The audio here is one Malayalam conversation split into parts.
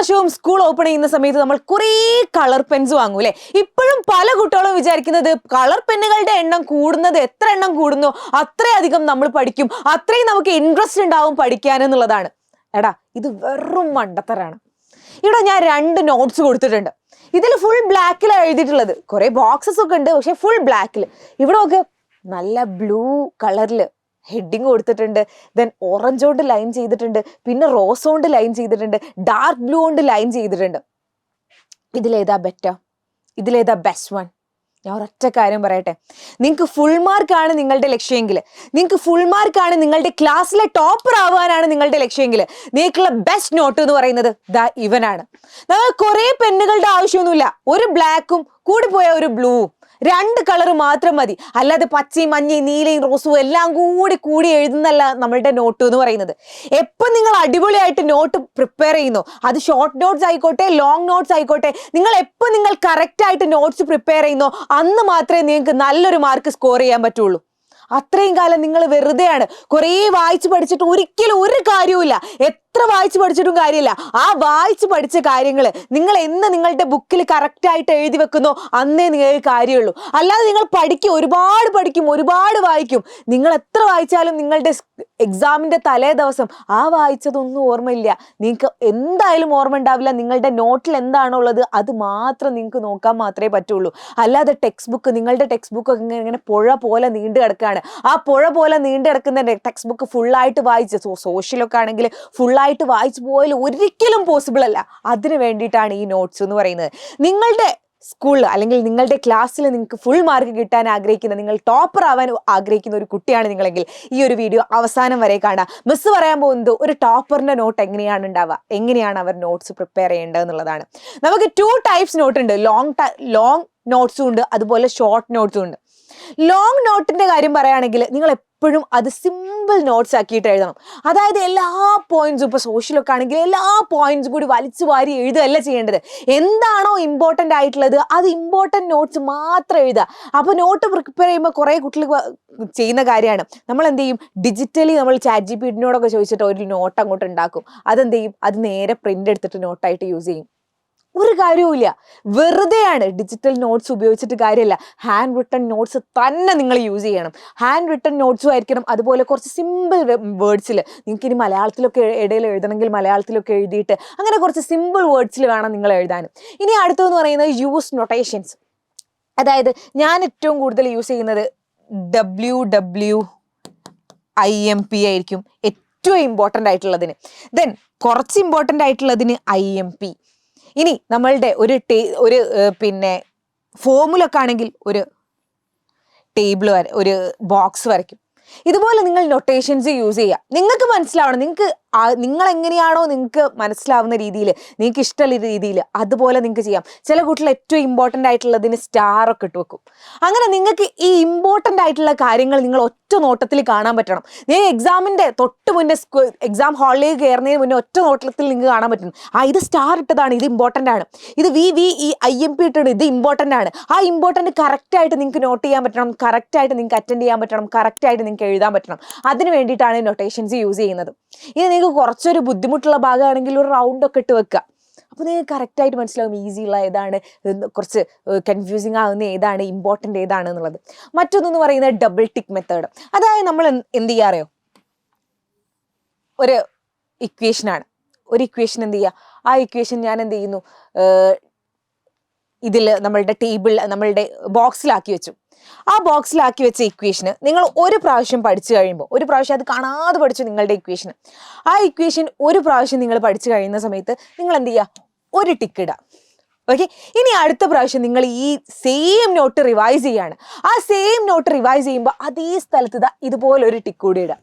വർഷവും സ്കൂൾ ഓപ്പൺ ചെയ്യുന്ന സമയത്ത് നമ്മൾ കുറേ കളർ പെൻസ് വാങ്ങും അല്ലെ. ഇപ്പോഴും പല കുട്ടികളും വിചാരിക്കുന്നത് കളർ പെന്നുകളുടെ എണ്ണം കൂടുന്നത് എത്ര എണ്ണം കൂടുന്നോ അത്രയധികം നമ്മൾ പഠിക്കും, അത്രയും നമുക്ക് ഇൻട്രസ്റ്റ് ഉണ്ടാവും പഠിക്കാൻ എന്നുള്ളതാണ്. എടാ, ഇത് വെറും മണ്ടത്തരാണ്. ഇവിടെ ഞാൻ 2 നോട്ട്സ് കൊടുത്തിട്ടുണ്ട്. ഇതിൽ ഫുൾ ബ്ലാക്കിലാണ് എഴുതിയിട്ടുള്ളത്. കുറെ ബോക്സസ് ഒക്കെ ഉണ്ട്, പക്ഷെ ഫുൾ ബ്ലാക്കിൽ. ഇവിടെ ഒക്കെ നല്ല ബ്ലൂ കളറിൽ ഹെഡിങ് കൊടുത്തിട്ടുണ്ട്. ദെൻ ഓറഞ്ച് കൊണ്ട് ലൈൻ ചെയ്തിട്ടുണ്ട്, പിന്നെ റോസ് കൊണ്ട് ലൈൻ ചെയ്തിട്ടുണ്ട്, ഡാർക്ക് ബ്ലൂ കൊണ്ട് ലൈൻ ചെയ്തിട്ടുണ്ട്. ഇതിലേതാ ബെറ്റർ? ഇതിലേതാ ബെസ്റ്റ് വൺ? ഞാൻ ഒരൊറ്റ കാര്യം പറയട്ടെ, നിങ്ങൾക്ക് ഫുൾ മാർക്കാണ് നിങ്ങളുടെ ലക്ഷ്യമെങ്കിൽ, നിങ്ങൾക്ക് ഫുൾ മാർക്കാണ് നിങ്ങളുടെ ക്ലാസ്സിലെ ടോപ്പർ ആവാനാണ് നിങ്ങളുടെ ലക്ഷ്യമെങ്കിൽ, നിങ്ങൾക്കുള്ള ബെസ്റ്റ് നോട്ട് എന്ന് പറയുന്നത് ദാ ഇവനാണ്. നമ്മൾ കുറേ പെന്നുകളുടെ ആവശ്യമൊന്നുമില്ല. ഒരു ബ്ലാക്കും കൂടിപ്പോയ ഒരു ബ്ലൂവും, 2 കളർ മാത്രം മതി. അല്ലാതെ പച്ചയും മഞ്ഞയും നീലയും റോസും എല്ലാം കൂടി എഴുതുന്നല്ല നമ്മളുടെ നോട്ട് എന്ന് പറയുന്നത്. എപ്പം നിങ്ങൾ അടിപൊളിയായിട്ട് നോട്ട് പ്രിപ്പയർ ചെയ്യുന്നു, അത് ഷോർട്ട് നോട്ട്സ് ആയിക്കോട്ടെ ലോങ് നോട്ട്സ് ആയിക്കോട്ടെ, നിങ്ങൾ കറക്റ്റ് ആയിട്ട് നോട്ട്സ് പ്രിപ്പയർ ചെയ്യുന്നോ അന്ന് മാത്രമേ നിങ്ങൾക്ക് നല്ലൊരു മാർക്ക് സ്കോർ ചെയ്യാൻ പറ്റുള്ളൂ. അത്രയും കാലം നിങ്ങൾ വെറുതെയാണ്. കുറേ വായിച്ച് പഠിച്ചിട്ട് ഒരിക്കലും ഒരു കാര്യവുമില്ല. എത്ര വായിച്ച് പഠിച്ചിട്ടും കാര്യമില്ല. ആ വായിച്ച് പഠിച്ച കാര്യങ്ങൾ നിങ്ങൾ എന്ന് നിങ്ങളുടെ ബുക്കിൽ കറക്റ്റായിട്ട് എഴുതി വെക്കുന്നോ അന്നേ നിങ്ങൾക്ക് കാര്യമുള്ളൂ. അല്ലാതെ നിങ്ങൾ ഒരുപാട് പഠിക്കും, ഒരുപാട് വായിക്കും, നിങ്ങൾ എത്ര വായിച്ചാലും നിങ്ങളുടെ എക്സാമിന്റെ തലേ ദിവസം ആ വായിച്ചതൊന്നും ഓർമ്മയില്ല. നിങ്ങൾക്ക് എന്തായാലും ഓർമ്മ ഉണ്ടാവില്ല. നിങ്ങളുടെ നോട്ടിൽ എന്താണോ ഉള്ളത് അത് മാത്രം നിങ്ങൾക്ക് നോക്കാൻ മാത്രമേ പറ്റുള്ളൂ. അല്ലാതെ നിങ്ങളുടെ ടെക്സ്റ്റ് ബുക്ക് ഇങ്ങനെ പുഴ പോലെ നീണ്ടു കിടക്കുകയാണ്. ആ പുഴ പോലെ നീണ്ടു കിടക്കുന്ന ടെക്സ്റ്റ് ബുക്ക് ഫുള്ളായിട്ട് വായിച്ച് സോഷ്യലൊക്കെ ആണെങ്കിൽ ഫുള്ളായിട്ട് വായിച്ചു പോയാൽ ഒരിക്കലും പോസിബിൾ അല്ല. അതിന് വേണ്ടിയിട്ടാണ് ഈ നോട്ട്സ് എന്ന് പറയുന്നത്. നിങ്ങളുടെ സ്കൂളിൽ അല്ലെങ്കിൽ നിങ്ങളുടെ ക്ലാസ്സിൽ നിങ്ങൾക്ക് ഫുൾ മാർക്ക് കിട്ടാൻ ആഗ്രഹിക്കുന്ന, നിങ്ങൾ ടോപ്പർ ആവാൻ ആഗ്രഹിക്കുന്ന ഒരു കുട്ടിയാണ് നിങ്ങളെങ്കിൽ ഈ ഒരു വീഡിയോ അവസാനം വരെ കാണാം. മിസ് പറയാൻ പോകുന്നത് ഒരു ടോപ്പറിന്റെ നോട്ട് എങ്ങനെയാണ് ഉണ്ടാവുക, എങ്ങനെയാണ് അവർ നോട്ട്സ് പ്രിപ്പയർ ചെയ്യേണ്ടത് എന്നുള്ളതാണ്. നമുക്ക് 2 ടൈപ്സ് നോട്ട് ഉണ്ട്. ലോങ് നോട്ട്സും ഉണ്ട്, അതുപോലെ ഷോർട്ട് നോട്ട്സും ഉണ്ട്. ലോങ് നോട്ടിന്റെ കാര്യം പറയുകയാണെങ്കിൽ നിങ്ങൾ എപ്പോഴും അത് സിമ്പിൾ നോട്ട്സ് ആക്കിയിട്ട് എഴുതണം. അതായത് എല്ലാ പോയിന്റ്സും, ഇപ്പോൾ സോഷ്യലൊക്കെ ആണെങ്കിൽ എല്ലാ പോയിന്റ്സും കൂടി വലിച്ചു വാരി എഴുതുകയല്ല ചെയ്യേണ്ടത്. എന്താണോ ഇമ്പോർട്ടൻ്റ് ആയിട്ടുള്ളത് അത് ഇമ്പോർട്ടൻ്റ് നോട്ട്സ് മാത്രം എഴുതുക. അപ്പോൾ നോട്ട് പ്രിപ്പയർ ചെയ്യുമ്പോൾ കുറേ കുട്ടികൾ ചെയ്യുന്ന കാര്യമാണ്, നമ്മൾ എന്ത് ചെയ്യും, ഡിജിറ്റലി നമ്മൾ ChatGPT ചോദിച്ചിട്ട് ഒരു നോട്ട് അങ്ങോട്ട് ഉണ്ടാക്കും. അതെന്ത് ചെയ്യും, അത് നേരെ പ്രിന്റ് എടുത്തിട്ട് നോട്ടായിട്ട് യൂസ് ചെയ്യും. ഒരു കാര്യവുമില്ല, വെറുതെയാണ്. ഡിജിറ്റൽ നോട്ട്സ് ഉപയോഗിച്ചിട്ട് കാര്യമില്ല. ഹാൻഡ് റിട്ടൺ നോട്ട്സ് തന്നെ നിങ്ങൾ യൂസ് ചെയ്യണം. ഹാൻഡ് റിട്ടൺ നോട്ട്സും ആയിരിക്കണം. അതുപോലെ കുറച്ച് സിമ്പിൾ വേർഡ്സിൽ, നിങ്ങൾക്ക് ഇനി മലയാളത്തിലൊക്കെ ഇടയിൽ എഴുതണമെങ്കിൽ മലയാളത്തിലൊക്കെ എഴുതിയിട്ട് അങ്ങനെ കുറച്ച് സിമ്പിൾ വേർഡ്സിൽ വേണം നിങ്ങൾ എഴുതാനും. ഇനി അടുത്തതെന്ന് പറയുന്നത് യൂസ് നൊട്ടേഷൻസ്. അതായത് ഞാൻ ഏറ്റവും കൂടുതൽ യൂസ് ചെയ്യുന്നത് WWIMP ആയിരിക്കും ഏറ്റവും ഇമ്പോർട്ടൻ്റ് ആയിട്ടുള്ളതിന്. ദെൻ കുറച്ച് ഇമ്പോർട്ടൻ്റ് ആയിട്ടുള്ളതിന് IMP. ഇനി നമ്മളുടെ ഒരു പിന്നെ ഫോമുലൊക്കെ ആണെങ്കിൽ ഒരു ടേബിൾ ഒരു ബോക്സ് വരയ്ക്കും. ഇതുപോലെ നിങ്ങൾ നൊട്ടേഷൻസ് യൂസ് ചെയ്യുക. നിങ്ങൾക്ക് മനസ്സിലാവണം, നിങ്ങൾ എങ്ങനെയാണോ നിങ്ങൾക്ക് മനസ്സിലാവുന്ന രീതിയിൽ, നിങ്ങൾക്ക് ഇഷ്ടമുള്ള രീതിയിൽ അതുപോലെ നിങ്ങൾക്ക് ചെയ്യാം. ചില കുട്ടികൾ ഏറ്റവും ഇമ്പോർട്ടൻ്റ് ആയിട്ടുള്ളതിന് സ്റ്റാറൊക്കെ ഇട്ട് വെക്കും. അങ്ങനെ നിങ്ങൾക്ക് ഈ ഇമ്പോർട്ടൻ്റ് ആയിട്ടുള്ള കാര്യങ്ങൾ നിങ്ങൾ ഒറ്റ നോട്ടത്തിൽ കാണാൻ പറ്റണം. നിങ്ങൾ എക്സാമിൻ്റെ തൊട്ട് മുന്നേ എക്സാം ഹാളിലേക്ക് കയറുന്നതിന് മുന്നേ ഒറ്റ നോട്ടത്തിൽ നിങ്ങൾക്ക് കാണാൻ പറ്റണം. ഇത് സ്റ്റാർ ഇട്ടതാണ്, ഇത് ഇമ്പോർട്ടൻ്റ് ആണ്. ഇത് IMP ഇട്ടത്, ഇത് ഇമ്പോർട്ടൻ്റ് ആണ്. ആ ഇമ്പോർട്ടൻ്റ് കറക്റ്റായിട്ട് നിങ്ങൾക്ക് നോട്ട് ചെയ്യാൻ പറ്റണം, കറക്റ്റായിട്ട് നിങ്ങൾക്ക് അറ്റൻഡ് ചെയ്യാൻ പറ്റണം, കറക്റ്റായിട്ട് നിങ്ങൾക്ക് എഴുതാൻ പറ്റണം. അതിന് വേണ്ടിയിട്ടാണ് നൊട്ടേഷൻസ് യൂസ് ചെയ്യുന്നത്. ഇനി നിങ്ങൾക്ക് കുറച്ചൊരു ബുദ്ധിമുട്ടുള്ള ഭാഗമാണെങ്കിൽ ഒരു റൗണ്ടൊക്കെ ഇട്ട് വെക്കുക. അപ്പോൾ നിങ്ങൾക്ക് കറക്റ്റായിട്ട് മനസ്സിലാവും ഈസിയുള്ള ഏതാണ്, കുറച്ച് കൺഫ്യൂസിങ് ആകുന്ന ഏതാണ്, ഇമ്പോർട്ടൻ്റ് ഏതാണ് എന്നുള്ളത്. മറ്റൊന്നെന്ന് പറയുന്നത് ഡബിൾ ടിക്ക് മെത്തേഡ്. അതായത് നമ്മൾ എന്ത് ചെയ്യാറിയോ, ഒരു ഇക്വേഷനാണ്, ഒരു ഇക്വേഷൻ എന്ത് ചെയ്യുക, ആ ഇക്വേഷൻ ഞാൻ എന്ത് ചെയ്യുന്നു, ഇതിൽ നമ്മളുടെ ബോക്സിലാക്കി വെച്ചു. ആ ബോക്സിലാക്കി വെച്ച ഇക്വേഷന് നിങ്ങൾ ഒരു പ്രാവശ്യം പഠിച്ചു കഴിയുമ്പോൾ, ഒരു പ്രാവശ്യം അത് കാണാതെ പഠിച്ചു നിങ്ങളുടെ ഇക്വേഷന്, ആ ഇക്വേഷൻ ഒരു പ്രാവശ്യം നിങ്ങൾ പഠിച്ചു കഴിയുന്ന സമയത്ത് നിങ്ങൾ എന്ത് ചെയ്യുക, ഒരു ടിക്ക് ഇടുക. ഓക്കെ, ഇനി അടുത്ത പ്രാവശ്യം നിങ്ങൾ ഈ സെയിം നോട്ട് റിവൈസ് ചെയ്യാണ്. ആ സെയിം നോട്ട് റിവൈസ് ചെയ്യുമ്പോൾ അതേ സ്ഥലത്ത് ഇതുപോലെ ഒരു ടിക്ക് കൂടി ഇടുക.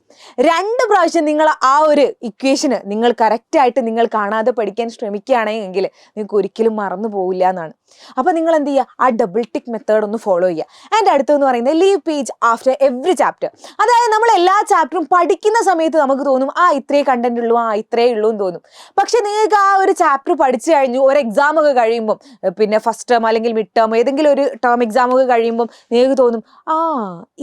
2 പ്രാവശ്യം നിങ്ങൾ ആ ഒരു ഇക്വേഷന് നിങ്ങൾ കറക്റ്റായിട്ട് നിങ്ങൾ കാണാതെ പഠിക്കാൻ ശ്രമിക്കുകയാണെങ്കിൽ നിങ്ങൾക്ക് ഒരിക്കലും മറന്നു പോവില്ല എന്നാണ്. അപ്പോൾ നിങ്ങൾ എന്ത് ചെയ്യുക, ആ ഡബിൾ ടിക്ക് മെത്തേഡ് ഒന്ന് ഫോളോ ചെയ്യുക. ആൻഡ് അടുത്തെന്ന് പറയുന്നത് leave page after every chapter. അതായത് നമ്മൾ എല്ലാ ചാപ്റ്ററും പഠിക്കുന്ന സമയത്ത് നമുക്ക് തോന്നും ഇത്രേ കണ്ടന്റ് ഉള്ളൂ, ഇത്രേ ഉള്ളൂ എന്ന് തോന്നും. പക്ഷെ നിങ്ങൾക്ക് ആ ഒരു ചാപ്റ്റർ പഠിച്ചു കഴിഞ്ഞു, ഒരു എക്സാം ഒക്കെ കഴിയുമ്പോൾ കഴിയുമ്പം പിന്നെ ഫസ്റ്റ് ടേം അല്ലെങ്കിൽ മിഡ് ടേം ഏതെങ്കിലും ഒരു ടേം എക്സാം ഒക്കെ കഴിയുമ്പം നിങ്ങൾക്ക് തോന്നും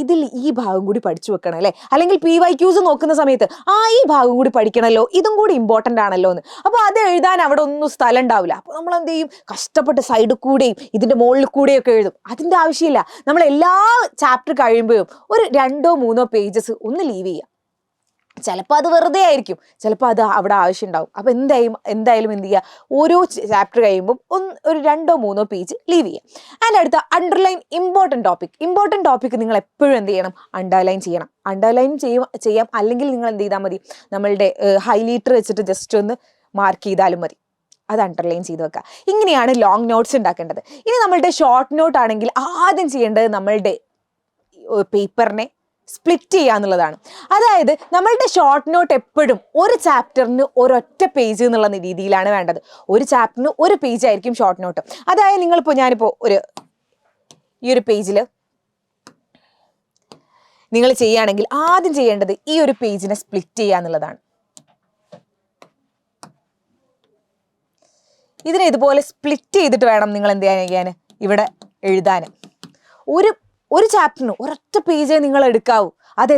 ഇതിൽ ഈ ഭാഗം കൂടി പഠിച്ചു വെക്കണം അല്ലേ, അല്ലെങ്കിൽ PYQs നോക്കുന്ന സമയത്ത് ഈ ഭാഗം കൂടി പഠിക്കണമല്ലോ, ഇതും കൂടി ഇമ്പോർട്ടൻ്റ് ആണല്ലോ എന്ന്. അപ്പോൾ അത് എഴുതാൻ അവിടെ ഒന്നും സ്ഥലം ഉണ്ടാവില്ല. അപ്പോൾ നമ്മൾ എന്ത് ചെയ്യും, കഷ്ടപ്പെട്ട് സൈഡിൽ കൂടെയും ഇതിൻ്റെ മുകളിൽ കൂടെയും ഒക്കെ എഴുതും. അതിൻ്റെ ആവശ്യമില്ല. നമ്മൾ എല്ലാ ചാപ്റ്റർ കഴിയുമ്പോഴും ഒരു 2-3 പേജസ് ഒന്ന് ലീവ് ചെയ്യുക. ചിലപ്പോൾ അത് വെറുതെ ആയിരിക്കും, ചിലപ്പോൾ അത് അവിടെ ആവശ്യമുണ്ടാവും. അപ്പോൾ എന്തായാലും എന്ത് ചെയ്യുക, ഓരോ ചാപ്റ്റർ കഴിയുമ്പോൾ ഒരു 2-3 പേജ് ലീവ് ചെയ്യുക. അതിൻ്റെ അടുത്ത അണ്ടർലൈൻ ഇമ്പോർട്ടൻറ്റ് ടോപ്പിക് നിങ്ങൾ എപ്പോഴും എന്ത് ചെയ്യണം, അണ്ടർലൈൻ ചെയ്യണം. അണ്ടർലൈൻ ചെയ്യാം, അല്ലെങ്കിൽ നിങ്ങൾ എന്ത് ചെയ്താൽ മതി, നമ്മളുടെ ഹൈലൈറ്റർ വെച്ചിട്ട് ജസ്റ്റ് ഒന്ന് മാർക്ക് ചെയ്താലും മതി. അത് അണ്ടർലൈൻ ചെയ്ത് വെക്കുക. ഇങ്ങനെയാണ് ലോങ് നോട്ട്സ് ഉണ്ടാക്കേണ്ടത്. ഇനി നമ്മളുടെ ഷോർട്ട് നോട്ട് ആണെങ്കിൽ ആദ്യം ചെയ്യേണ്ടത് നമ്മളുടെ പേപ്പറിനെ സ്പ്ലിറ്റ് ചെയ്യുക എന്നുള്ളതാണ്. അതായത് നമ്മളുടെ ഷോർട്ട് നോട്ട് എപ്പോഴും ഒരു ചാപ്റ്ററിന് ഒരൊറ്റ പേജ് എന്നുള്ള രീതിയിലാണ് വേണ്ടത്. ഒരു ചാപ്റ്ററിന് ഒരു പേജ് ആയിരിക്കും ഷോർട്ട് നോട്ട്. അതായത് ഞാനിപ്പോൾ ഈ ഒരു പേജിൽ നിങ്ങൾ ചെയ്യുകയാണെങ്കിൽ ആദ്യം ചെയ്യേണ്ടത് ഈ ഒരു പേജിനെ സ്പ്ലിറ്റ് ചെയ്യുക എന്നുള്ളതാണ്. ഇതിനെ ഇതുപോലെ സ്പ്ലിറ്റ് ചെയ്തിട്ട് വേണം നിങ്ങൾ എന്ത് ചെയ്യാൻ, ഇവിടെ എഴുതാൻ. ഒരു ചാപ്റ്ററിന് ഒരൊറ്റ പേജേ നിങ്ങൾ എടുക്കാവൂ. അത്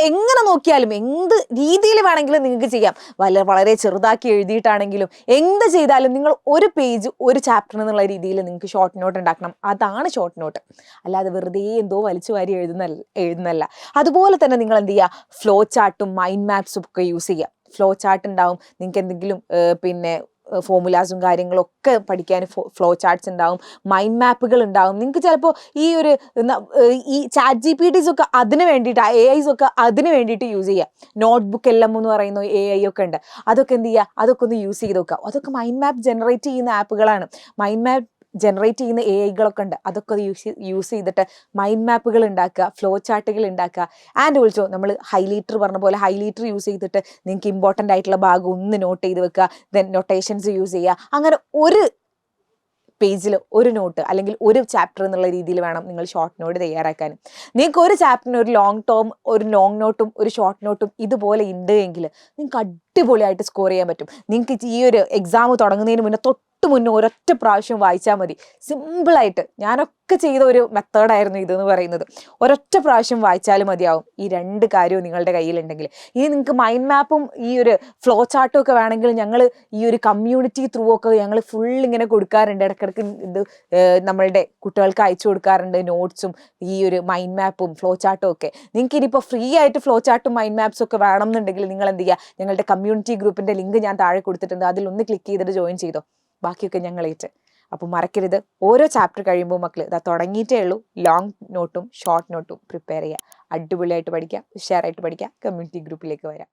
എങ്ങനെ നോക്കിയാലും എന്ത് രീതിയിൽ വേണമെങ്കിലും നിങ്ങൾക്ക് ചെയ്യാം. വളരെ ചെറുതാക്കി എഴുതിയിട്ടാണെങ്കിലും എന്ത് ചെയ്താലും നിങ്ങൾ ഒരു പേജ് ഒരു ചാപ്റ്റർ എന്നുള്ള രീതിയിൽ നിങ്ങൾക്ക് ഷോർട്ട് നോട്ട് ഉണ്ടാക്കണം. അതാണ് ഷോർട്ട് നോട്ട്. അല്ലാതെ വെറുതെ എന്തോ വലിച്ചു വാരി എഴുതുന്നല്ല. അതുപോലെ തന്നെ നിങ്ങൾ എന്ത് ചെയ്യുക, ഫ്ലോ ചാർട്ടും മൈൻഡ് മാപ്സും ഒക്കെ യൂസ് ചെയ്യുക. ഫ്ലോ ചാർട്ട് ഉണ്ടാവും, നിങ്ങൾക്ക് എന്തെങ്കിലും പിന്നെ ഫോമുലാസും കാര്യങ്ങളൊക്കെ പഠിക്കാൻ ഫ്ലോ ചാർട്ട്സ് ഉണ്ടാവും, മൈൻഡ് മാപ്പുകൾ ഉണ്ടാവും. നിങ്ങൾക്ക് ചിലപ്പോൾ ഈ ChatGPTs ഒക്കെ അതിന് വേണ്ടിയിട്ട്, AIs ഒക്കെ അതിന് വേണ്ടിയിട്ട് യൂസ് ചെയ്യുക. നോട്ട്ബുക്ക് LM എന്ന് പറയുന്ന AI ഒക്കെ ഉണ്ട്. അതൊക്കെ എന്ത് ചെയ്യുക, അതൊക്കെ ഒന്ന് യൂസ് ചെയ്ത് നോക്കുക. അതൊക്കെ മൈൻഡ് മാപ്പ് ജനറേറ്റ് ചെയ്യുന്ന ആപ്പുകളാണ്. മൈൻഡ് മാപ്പ് ജനറേറ്റ് ചെയ്യുന്ന AI-കളൊക്കെ ഉണ്ട്. അതൊക്കെ യൂസ് ചെയ്തിട്ട് മൈൻഡ് മാപ്പുകൾ ഉണ്ടാക്കുക, ഫ്ലോ ചാർട്ടുകൾ ഉണ്ടാക്കുക. ആൻഡ് ഓൾസോ നമ്മൾ ഹൈലൈറ്റർ പറഞ്ഞ പോലെ ഹൈലൈറ്റർ യൂസ് ചെയ്തിട്ട് നിങ്ങൾക്ക് ഇമ്പോർട്ടൻ്റ് ആയിട്ടുള്ള ഭാഗം ഒന്ന് നോട്ട് ചെയ്ത് വെക്കുക. ദെൻ നൊട്ടേഷൻസ് യൂസ് ചെയ്യുക. അങ്ങനെ ഒരു പേജിൽ ഒരു നോട്ട് അല്ലെങ്കിൽ ഒരു ചാപ്റ്റർ എന്നുള്ള രീതിയിൽ വേണം നിങ്ങൾ ഷോർട്ട് നോട്ട് തയ്യാറാക്കാൻ. നിങ്ങൾക്ക് ഒരു ചാപ്റ്ററിന് ഒരു ലോങ് നോട്ടും ഒരു ഷോർട്ട് നോട്ടും ഇതുപോലെ ഉണ്ട് എങ്കിൽ നിങ്ങൾക്ക് അടിപൊളിയായിട്ട് സ്കോർ ചെയ്യാൻ പറ്റും. നിങ്ങൾക്ക് ഈ ഒരു എക്സാം തുടങ്ങുന്നതിന് മുന്നേ ഒരൊറ്റ പ്രാവശ്യം വായിച്ചാൽ മതി. സിമ്പിളായിട്ട് ഞാനൊക്കെ ചെയ്ത ഒരു മെത്തേഡായിരുന്നു ഇതെന്ന് പറയുന്നത്. ഒരൊറ്റ പ്രാവശ്യം വായിച്ചാലും മതിയാവും. ഈ 2 കാര്യവും നിങ്ങളുടെ കയ്യിലുണ്ടെങ്കിൽ. ഇനി നിങ്ങൾക്ക് മൈൻഡ് മാപ്പും ഈ ഒരു ഫ്ലോ ചാർട്ടും ഒക്കെ വേണമെങ്കിൽ ഞങ്ങൾ ഈ ഒരു കമ്മ്യൂണിറ്റി ത്രൂ ഒക്കെ ഞങ്ങൾ ഫുൾ ഇങ്ങനെ കൊടുക്കാറുണ്ട്. ഇടയ്ക്കിടയ്ക്ക് ഇത് നമ്മളുടെ കുട്ടികൾക്ക് അയച്ചു കൊടുക്കാറുണ്ട്, നോട്ട്സും ഈ ഒരു മൈൻഡ് മാപ്പും ഫ്ലോ ചാർട്ടും ഒക്കെ. നിങ്ങൾക്ക് ഇനിയിപ്പോൾ ഫ്രീ ആയിട്ട് ഫ്ലോ ചാർട്ടും മൈൻഡ് മാപ്സും ഒക്കെ വേണമെന്നുണ്ടെങ്കിൽ നിങ്ങൾ എന്ത് ചെയ്യുക, ഞങ്ങളുടെ കമ്മ്യൂണിറ്റി ഗ്രൂപ്പിൻ്റെ ലിങ്ക് ഞാൻ താഴെ കൊടുത്തിട്ടുണ്ട്. അതിലൊന്ന് ക്ലിക്ക് ചെയ്തിട്ട് ജോയിൻ ചെയ്തോ. ബാക്കിയൊക്കെ ഞങ്ങളേറ്റ്. അപ്പോൾ മറക്കരുത്, ഓരോ ചാപ്റ്റർ കഴിയുമ്പോൾ മക്കൾ ഇതാ തുടങ്ങിയിട്ടേ ഉള്ളൂ. ലോങ് നോട്ടും ഷോർട്ട് നോട്ടും പ്രിപ്പയർ ചെയ്യുക. അടിപൊളിയായിട്ട് പഠിക്കുക, ഉഷാറായിട്ട് പഠിക്കുക. കമ്മ്യൂണിറ്റി ഗ്രൂപ്പിലേക്ക് വരാം.